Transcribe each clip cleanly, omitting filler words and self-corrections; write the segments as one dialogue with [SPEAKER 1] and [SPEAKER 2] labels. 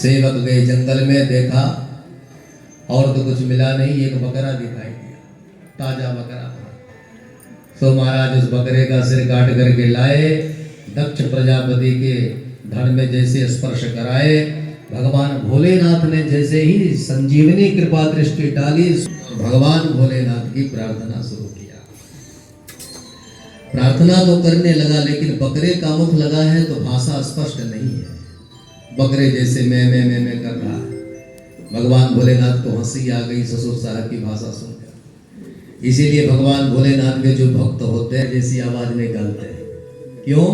[SPEAKER 1] सेवक गए जंगल में, देखा और तो कुछ मिला नहीं, एक बकरा दिखाई दिया, ताजा बकरा। तो महाराज उस बकरे का सिर काट करके लाए, दक्ष प्रजापति के धड़ में जैसे स्पर्श कराए, भगवान भोलेनाथ ने जैसे ही संजीवनी कृपा दृष्टि डाली, भगवान भोलेनाथ की प्रार्थना शुरू किया। प्रार्थना तो करने लगा, लेकिन बकरे का मुख लगा है तो भाषा स्पष्ट नहीं है। बकरे जैसे मैं कर रहा है। भगवान भोलेनाथ को हंसी आ गई ससुर साहब की भाषा सुनकर। इसीलिए भगवान भोलेनाथ के जो भक्त होते हैं जैसी आवाज निकालते हैं। क्यों?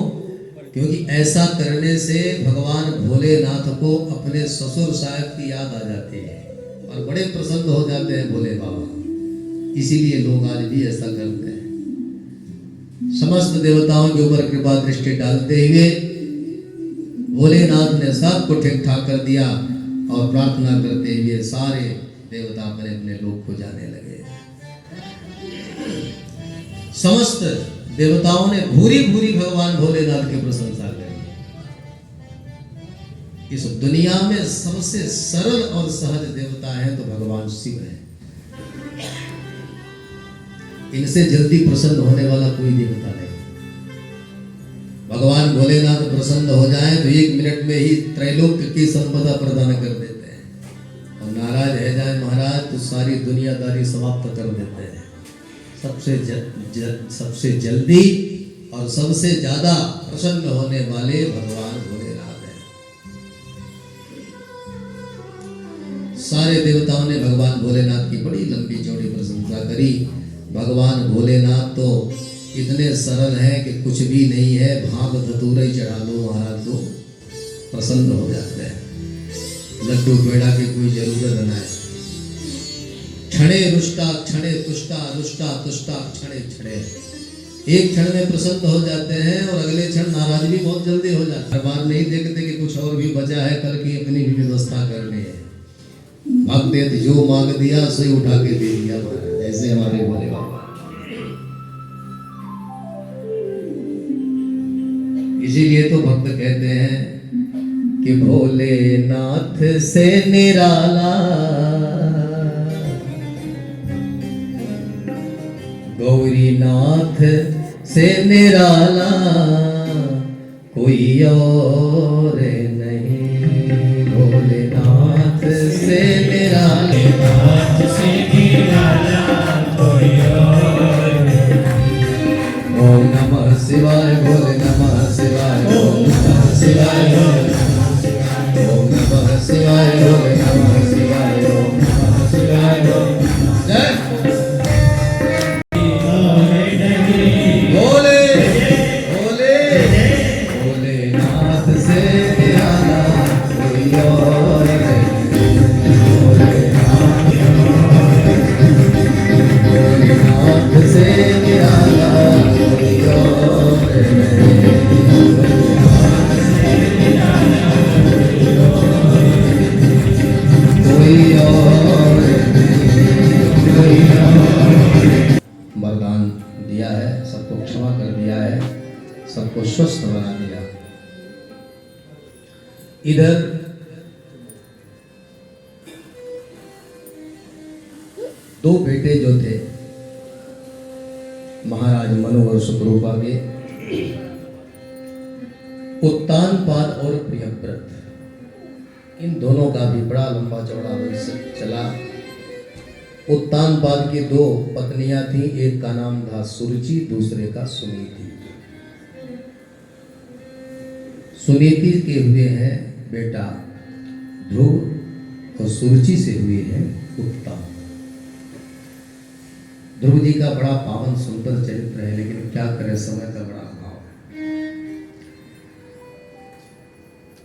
[SPEAKER 1] क्योंकि ऐसा करने से भगवान भोलेनाथ को अपने ससुर साहब की याद आ जाती है और बड़े प्रसन्न हो जाते हैं भोले बाबा। इसीलिए लोग आज भी ऐसा करते हैं। समस्त देवताओं के ऊपर कृपा दृष्टि डालते हुए भोलेनाथ ने सबको ठीक ठाक कर दिया और प्रार्थना करते हुए सारे देवता अपने अपने लोक को जाने लगे। समस्त देवताओं ने भूरी भूरी भगवान भोलेनाथ की प्रशंसा करी। इस दुनिया में सबसे सरल और सहज देवता है तो भगवान शिव है। इनसे जल्दी प्रसन्न होने वाला कोई देवता नहीं। भगवान भोलेनाथ प्रसन्न हो जाए तो 1 मिनट में ही त्रैलोक्य की संपदा प्रदान कर देते हैं, और नाराज है जाए महाराज तो सारी दुनियादारी समाप्त कर देते हैं। सबसे जल्दी और सबसे ज्यादा प्रसन्न होने वाले भगवान भोलेनाथ हैं। सारे देवताओं ने भगवान भोलेनाथ की बड़ी लंबी चौड़ी प्रशंसा करी। भगवान भोलेनाथ तो इतने सरल हैं कि कुछ भी नहीं है, भांग धतूरा ही चढ़ा दो महाराज तो प्रसन्न हो जाते हैं। लड्डू पेड़ा की कोई जरूरत न है। क्षणे रुष्टा क्षणे तुष्टा रुष्टा तुष्टा क्षणे क्षणे, एक क्षण में प्रसन्न हो जाते हैं और अगले क्षण नाराज भी बहुत जल्दी हो जाते हैं। बार नहीं देखते कि कुछ और भी बचा है, कल की अपनी भी व्यवस्था करनी है। भक्त जो मांग दिया सही उठा के दे दिया महाराज, ऐसे हमारे भोले बाबा। इसीलिए तो भक्त कहते हैं कि भोलेनाथ से निराला गौरीनाथ से निराला कोई और नहीं। भोलेनाथ से निराला कोई और नहीं। ओम नमः शिवाय भोले नमः शिवाय ओम नमः शिवाय ओम नमः शिवाय भोले नमः शिवाय ओम नमः शिवाय। जय भोले भोले भोलेनाथ से निराला कोई और नहीं। भोलेनाथ से निराला कोई और नहीं। वरदान दिया है, सबको क्षमा कर दिया है, सबको स्वस्थ बना दिया। इधर दो बेटे जो थे महाराज मनु और सुखरूपा के, उत्तानपाद और प्रियव्रत, इन दोनों का भी बड़ा लंबा चौड़ा वंश चला। उत्तानपाद की 2 पत्नियां थीं, एक का नाम था सुरुचि, दूसरे का सुनीति। सुनीति के हुए हैं बेटा ध्रुव और सुरुचि से हुए हैं उत्तम। ध्रुव जी का बड़ा पावन सुंदर चरित्र है, लेकिन क्या करें समय का बड़ा अभाव है।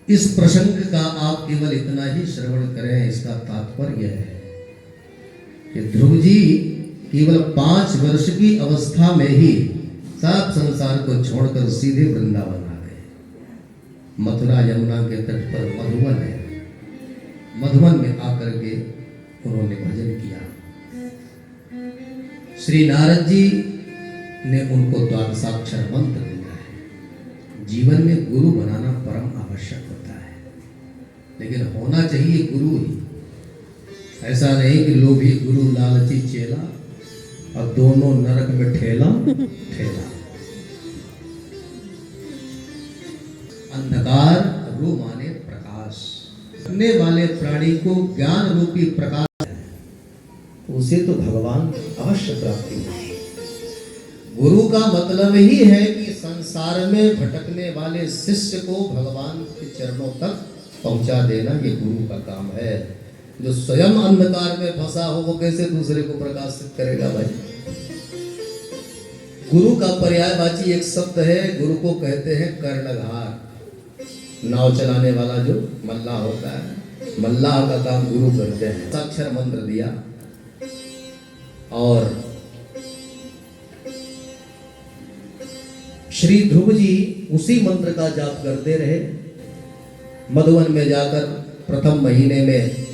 [SPEAKER 1] इस प्रसंग का आप केवल इतना ही श्रवण करें, इसका तात्पर्य है कि ध्रुव जी केवल 5 वर्ष की अवस्था में ही सब संसार को छोड़कर सीधे वृंदावन आ गए। मथुरा यमुना के तट पर मधुवन है, मधुवन में आकर के उन्होंने भजन किया। श्री नारद जी ने उनको द्वादशाक्षर मंत्र दिया है। जीवन में गुरु बनाना परम आवश्यक होता है। लेकिन होना चाहिए गुरु ही। ऐसा नहीं कि लोभी गुरु लालची चेला और दोनों नरक में ठेला ठेला। अंधकार रू माने प्रकाश, करने वाले प्राणी को ज्ञान रूपी प्रकाश है, उसे तो भगवान अवश्य प्राप्ति होगी। गुरु का मतलब ही है कि संसार में भटकने वाले शिष्य को भगवान के चरणों तक पहुंचा देना, ये गुरु का काम है। जो स्वयं अंधकार में फंसा हो वो कैसे दूसरे को प्रकाशित करेगा भाई। गुरु का पर्यायवाची एक शब्द है, गुरु को कहते हैं कर्णधार। नाव चलाने वाला जो मल्लाह होता है, मल्लाह का काम गुरु करते हैं। अक्षर मंत्र दिया और श्री ध्रुव जी उसी मंत्र का जाप करते रहे। मधुवन में जाकर प्रथम महीने में